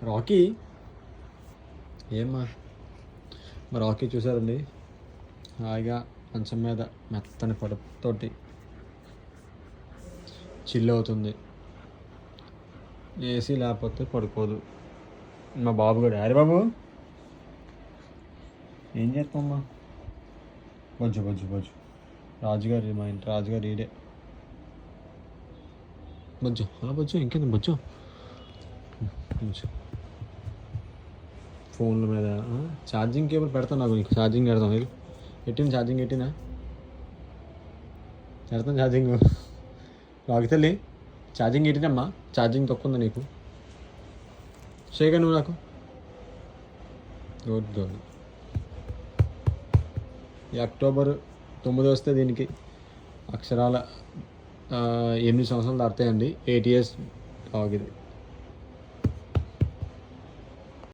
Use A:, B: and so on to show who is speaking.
A: Rocky ఏమ్మా మా Rocky చూసారండి, హాయిగా మంచం మీద మెత్తని పడుపుతోటి చిల్ అవుతుంది. ఏసీ లేకపోతే పడుకోదు. మా బాబు కూడా, అరే బాబు ఏం చేస్తామమ్మా? బొజ్జు బొజ్జు బొజ్జు రాజుగారి, మా ఇంటి రాజుగారు ఈడే. బొజ్జు అలా బొజ్జు, ఇంకేంది బొజ్జు. ఫోన్ల మీద ఛార్జింగ్ కేబుల్ పెడతాను, నాకు నీకు ఛార్జింగ్ పెడతాం. ఇది పెట్టిన ఛార్జింగ్ పెట్టినా పెడతాను ఛార్జింగ్. రాకి తల్లి ఛార్జింగ్ పెట్టినమ్మా, ఛార్జింగ్ తక్కువ ఉందా నీకు? షేకా నువ్వు నాకు. Good good. ఈ అక్టోబర్ 9 వస్తే దీనికి అక్షరాల 8 సంవత్సరాలు దాటుతాయండి. 8 years డాగ్ ఇది.